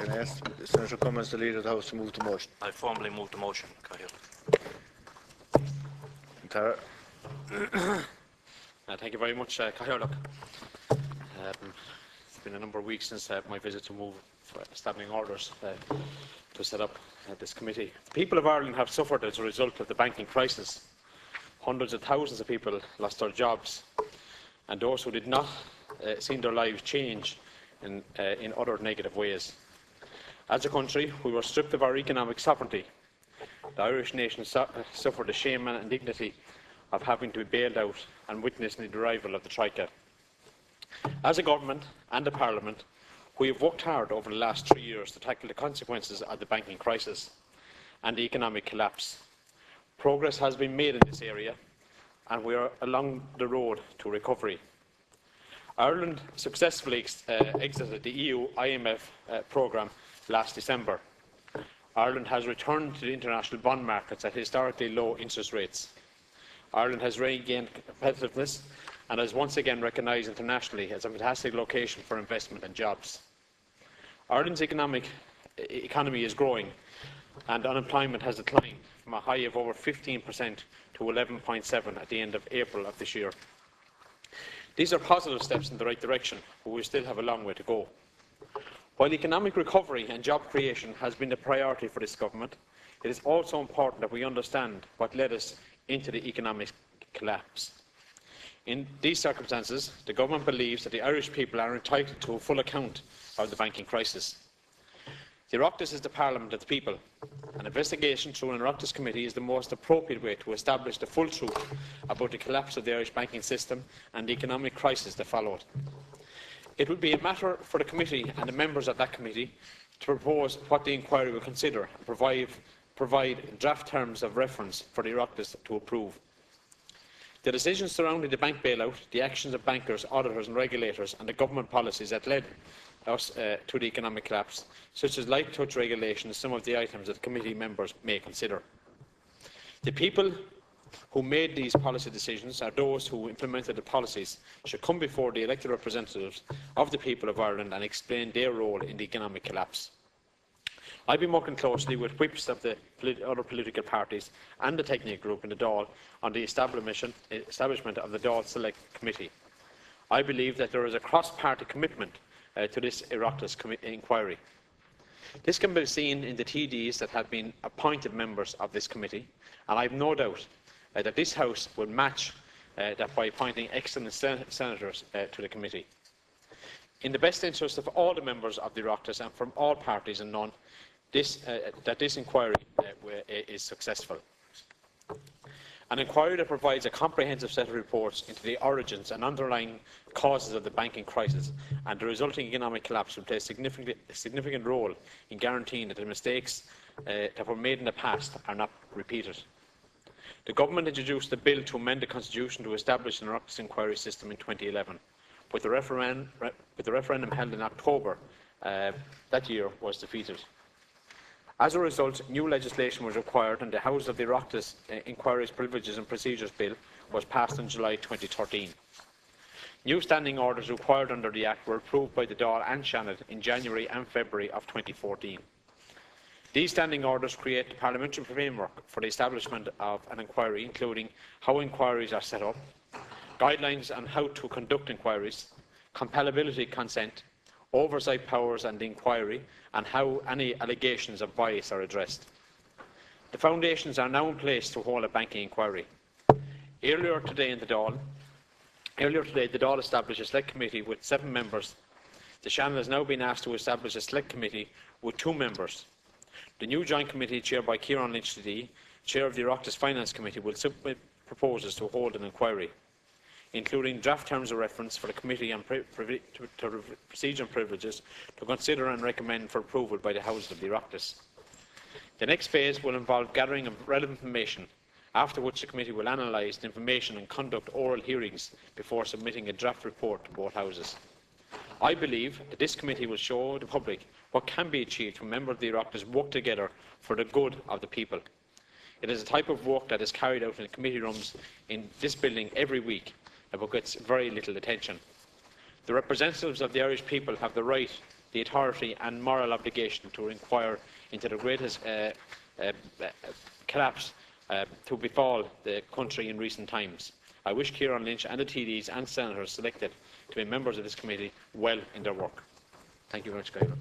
Can I ask Senator Cummins, the Leader of the House, to move the motion? I formally move the motion, Cahill. Tara. Thank you very much, Cahill. It's been a number of weeks since my visit to move for standing orders to set up this committee. The people of Ireland have suffered as a result of the banking crisis. Hundreds of thousands of people lost their jobs, and those who did not seen their lives change in other negative ways. As a country, we were stripped of our economic sovereignty. The Irish nation suffered the shame and indignity of having to be bailed out and witnessing the arrival of the Troika. As a government and a parliament, we have worked hard over the last 3 years to tackle the consequences of the banking crisis and the economic collapse. Progress has been made in this area, and we are along the road to recovery. Ireland successfully exited the EU-IMF programme last December. Ireland has returned to the international bond markets at historically low interest rates. Ireland has regained competitiveness and is once again recognised internationally as a fantastic location for investment and jobs. Ireland's economy is growing, and unemployment has declined from a high of over 15% to 11.7% at the end of April of this year. These are positive steps in the right direction, but we still have a long way to go. While economic recovery and job creation has been a priority for this government, it is also important that we understand what led us into the economic collapse. In these circumstances, the government believes that the Irish people are entitled to a full account of the banking crisis. The Oireachtas is the Parliament of the people. An investigation through an Oireachtas committee is the most appropriate way to establish the full truth about the collapse of the Irish banking system and the economic crisis that followed. It would be a matter for the committee and the members of that committee to propose what the inquiry will consider and provide draft terms of reference for the Oireachtas to approve. The decisions surrounding the bank bailout, the actions of bankers, auditors and regulators, and the government policies that led us to the economic collapse, such as light touch regulation, are some of the items that committee members may consider. The people who made these policy decisions are those who implemented the policies should come before the elected representatives of the people of Ireland and explain their role in the economic collapse. I've been working closely with whips of the other political parties and the technical group in the Dáil on the establishment of the Dáil Select Committee. I believe that there is a cross-party commitment to this Oireachtas inquiry. This can be seen in the TDs that have been appointed members of this committee, and I have no doubt that this House will match that by appointing excellent senators to the committee. In the best interest of all the members of the Oireachtas and from all parties and none, that this inquiry is successful. An inquiry that provides a comprehensive set of reports into the origins and underlying causes of the banking crisis and the resulting economic collapse will play a significant role in guaranteeing that the mistakes that were made in the past are not repeated. The government introduced a bill to amend the constitution to establish an Oireachtas inquiry system in 2011, but the referendum held in October that year was defeated. As a result, new legislation was required, and the House of the Oireachtas Inquiries, Privileges and Procedures Bill was passed in July 2013. New standing orders required under the Act were approved by the Dáil and Seanad in January and February of 2014. These standing orders create the parliamentary framework for the establishment of an inquiry, including how inquiries are set up, guidelines on how to conduct inquiries, compellability consent, oversight powers and the inquiry, and how any allegations of bias are addressed. The foundations are now in place to hold a banking inquiry. Earlier today, the Dáil established a select committee with 7 members. The Seanad has now been asked to establish a select committee with 2 members. The new joint committee, chaired by Ciarán Lynch TD, chair of the Oireachtas Finance Committee, will submit proposals to hold an inquiry, including draft terms of reference for the Committee on Procedure and Privileges to consider and recommend for approval by the House of the Oireachtas. The next phase will involve gathering of relevant information, after which the committee will analyse the information and conduct oral hearings before submitting a draft report to both houses. I believe that this committee will show the public what can be achieved when members of the Oireachtas work together for the good of the people. It is a type of work that is carried out in the committee rooms in this building every week, but gets very little attention. The representatives of the Irish people have the right the authority and moral obligation to inquire into the greatest collapse to befall the country in recent times. I wish Kieran Lynch and the TDs and senators selected to be members of this committee well in their work. Thank you very much, Gabriel.